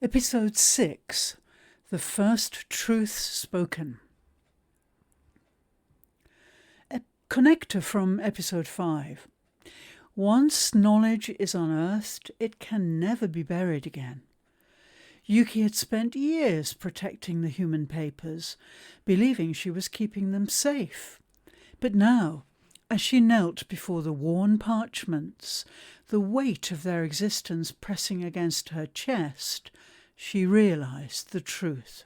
Episode 6, The First Truth Spoken. A connector from Episode 5. Once knowledge is unearthed, it can never be buried again. Yuki had spent years protecting the human papers, believing she was keeping them safe. But now, as she knelt before the worn parchments, the weight of their existence pressing against her chest, she realized the truth.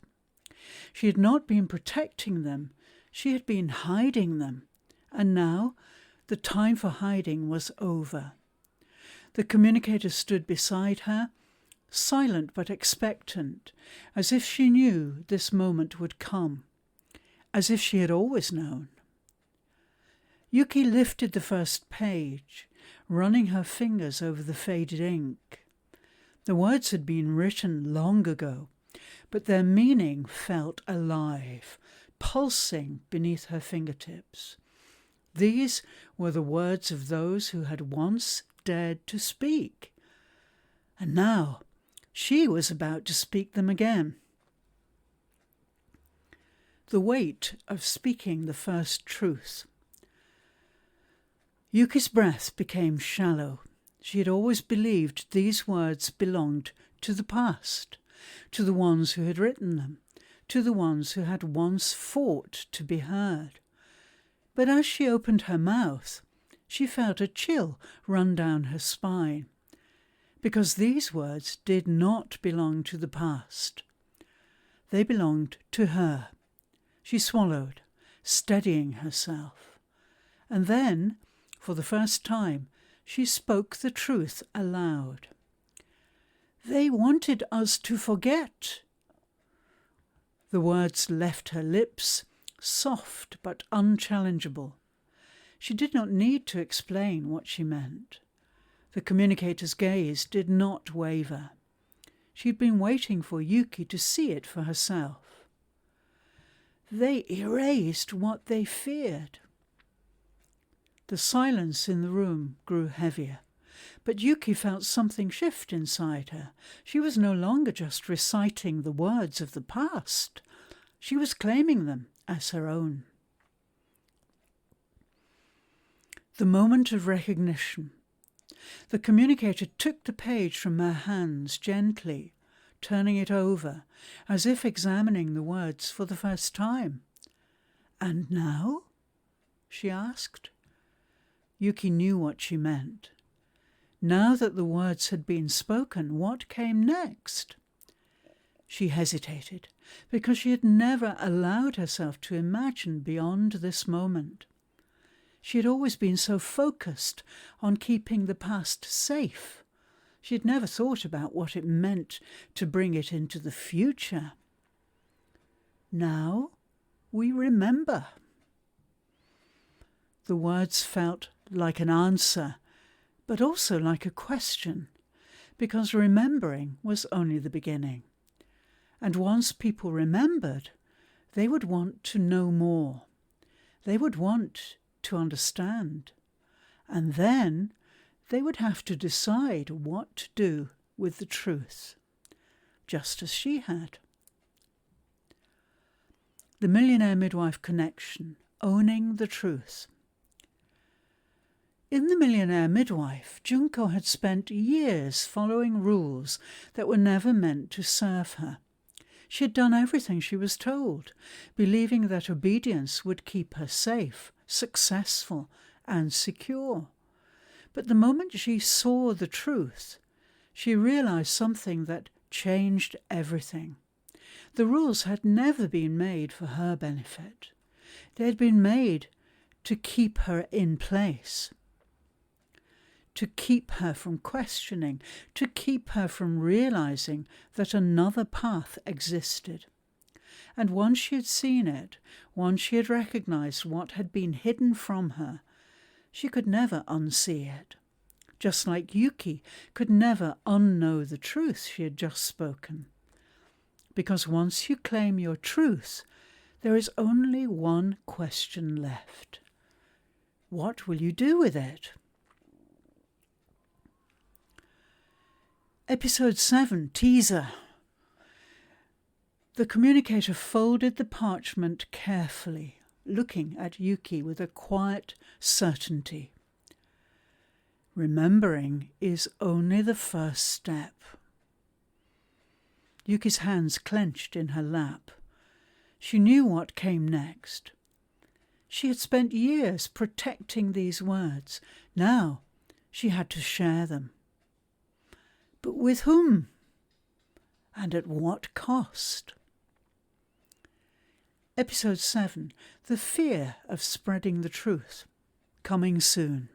She had not been protecting them, she had been hiding them, and now the time for hiding was over. The communicator stood beside her, silent but expectant, as if she knew this moment would come, as if she had always known. Yuki lifted the first page, running her fingers over the faded ink. The words had been written long ago, but their meaning felt alive, pulsing beneath her fingertips. These were the words of those who had once dared to speak, and now she was about to speak them again. The weight of speaking the first truth. Yuki's breath became shallow. She had always believed these words belonged to the past, to the ones who had written them, to the ones who had once fought to be heard. But as she opened her mouth, she felt a chill run down her spine, because these words did not belong to the past. They belonged to her. She swallowed, steadying herself. And then, for the first time, she spoke the truth aloud. They wanted us to forget. The words left her lips, soft but unchallengeable. She did not need to explain what she meant. The communicator's gaze did not waver. She had been waiting for Yuki to see it for herself. They erased what they feared. The silence in the room grew heavier, but Yuki felt something shift inside her. She was no longer just reciting the words of the past. She was claiming them as her own. The moment of recognition. The communicator took the page from her hands gently, turning it over, as if examining the words for the first time. "And now?" she asked. Yuki knew what she meant. Now that the words had been spoken, what came next? She hesitated, because she had never allowed herself to imagine beyond this moment. She had always been so focused on keeping the past safe. She had never thought about what it meant to bring it into the future. Now we remember. The words felt like an answer, but also like a question, because remembering was only the beginning. And once people remembered, they would want to know more. They would want to understand. And then they would have to decide what to do with the truth, just as she had. The Millionaire Midwife connection, owning the truth. In The Millionaire Midwife, Junko had spent years following rules that were never meant to serve her. She had done everything she was told, believing that obedience would keep her safe, successful, and secure. But the moment she saw the truth, she realized something that changed everything. The rules had never been made for her benefit. They had been made to keep her in place, to keep her from questioning, to keep her from realizing that another path existed. And once she had seen it, once she had recognized what had been hidden from her, she could never unsee it. Just like Yuki could never unknow the truth she had just spoken. Because once you claim your truth, there is only one question left. What will you do with it? Episode 7, Teaser. The communicator folded the parchment carefully, looking at Yuki with a quiet certainty. Remembering is only the first step. Yuki's hands clenched in her lap. She knew what came next. She had spent years protecting these words. Now she had to share them. But with whom? And at what cost? Episode 7, The Fear of Spreading the Truth, coming soon.